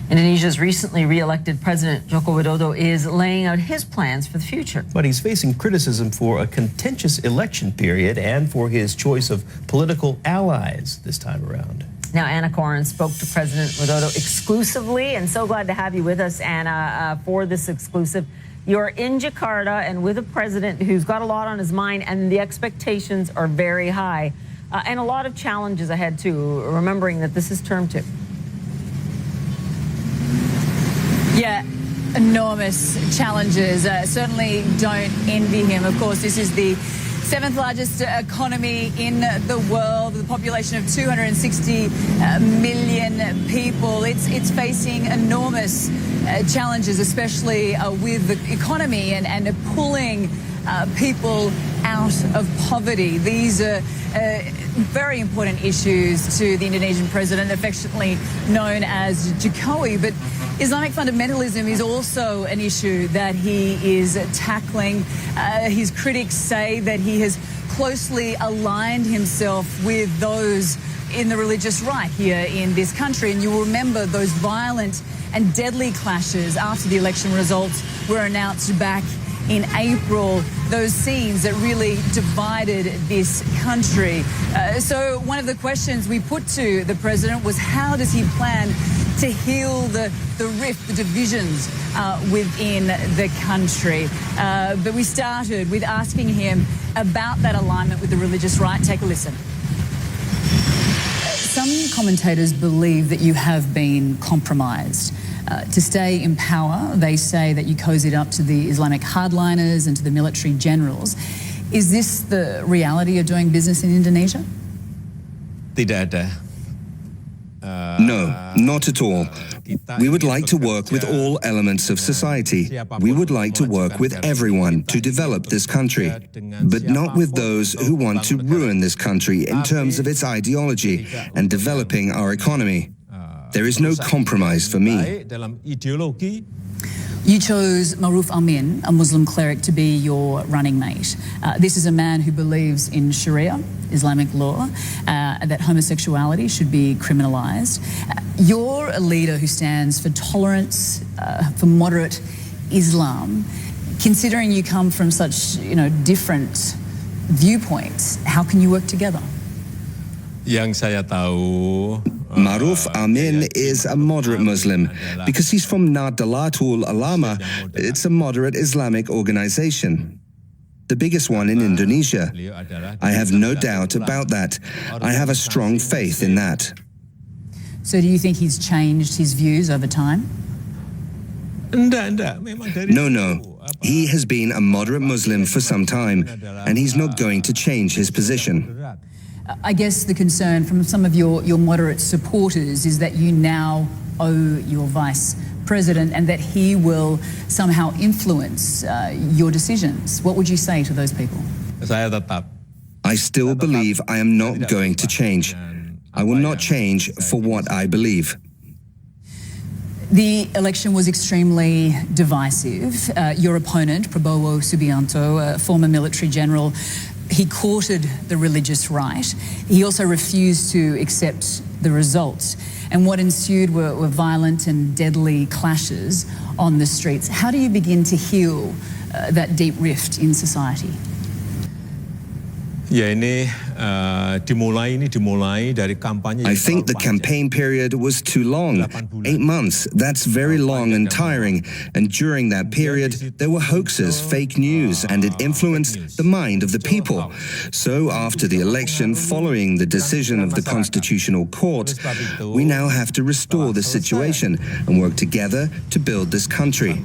Indonesia's recently re-elected President Joko Widodo is laying out his plans for the future. But he's facing criticism for a contentious election period and for his choice of political allies this time around. Now, Anna Koren spoke to President Widodo exclusively, and so glad to have you with us, Anna, for this exclusive. You're in Jakarta and with a president who's got a lot on his mind, and the expectations are very high. And a lot of challenges ahead, too, remembering that this is term 2. Yeah, enormous challenges. Certainly don't envy him. Of course, this is the 7th largest economy in the world, with a population of 260 million people. It's facing enormous challenges, especially with the economy and pulling people out of poverty. These are very important issues to the Indonesian president, affectionately known as Jokowi. But Islamic fundamentalism is also an issue that he is tackling. His critics say that he has closely aligned himself with those in the religious right here in this country. And you will remember those violent and deadly clashes after the election results were announced back in April, those scenes that really divided this country. So one of the questions we put to the president was, how does he plan to heal the rift, the divisions within the country? But we started with asking him about that alignment with the religious right. Take a listen. Some commentators believe that you have been compromised. To stay in power, they say that you cozied up to the Islamic hardliners and to the military generals. Is this the reality of doing business in Indonesia? Tidak ada. No, not at all. We would like to work with all elements of society. We would like to work with everyone to develop this country, but not with those who want to ruin this country in terms of its ideology and developing our economy. There is no compromise for me. You chose Maruf Amin, a Muslim cleric, to be your running mate. This is a man who believes in Sharia, Islamic law, that homosexuality should be criminalized. You're a leader who stands for tolerance, for moderate Islam. Considering you come from such, different viewpoints, how can you work together? Yang saya tahu, Maruf Amin is a moderate Muslim because he's from Nahdlatul Ulama. It's a moderate Islamic organization, the biggest one in Indonesia. I have no doubt about that. I have a strong faith in that. So do you think he's changed his views over time? No. He has been a moderate Muslim for some time, and he's not going to change his position. I guess the concern from some of your moderate supporters is that you now owe your vice president and that he will somehow influence your decisions. What would you say to those people? I still believe I am not going to change. I will not change for what I believe. The election was extremely divisive. Your opponent, Prabowo Subianto, a former military general, he courted the religious right. He also refused to accept the results. And what ensued were violent and deadly clashes on the streets. How do you begin to heal that deep rift in society? I think the campaign period was too long. 8 months, that's very long and tiring. And during that period, there were hoaxes, fake news, and it influenced the mind of the people. So after the election, following the decision of the Constitutional Court, we now have to restore the situation and work together to build this country.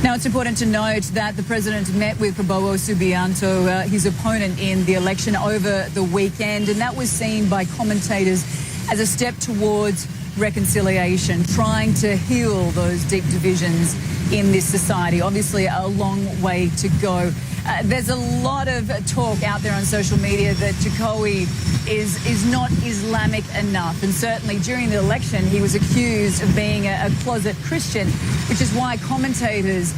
Now, it's important to note that the president met with Prabowo Subianto, his opponent in the election, over the weekend, and that was seen by commentators as a step towards reconciliation, trying to heal those deep divisions in this society. Obviously, a long way to go. There's a lot of talk out there on social media that Jokowi is not Islamic enough, and certainly during the election he was accused of being a closet Christian, which is why commentators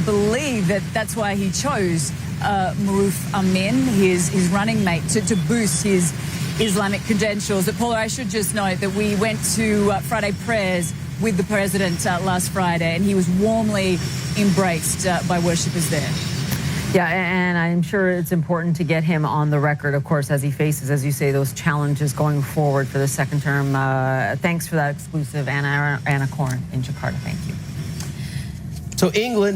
believe that that's why he chose Maruf Amin, his running mate, to boost his Islamic credentials. Paula, I should just note that we went to Friday prayers with the president last Friday, and he was warmly embraced by worshippers there. Yeah, and I'm sure it's important to get him on the record, of course, as he faces, as you say, those challenges going forward for the second term. Thanks for that exclusive, Anna Corn in Jakarta. Thank you. So England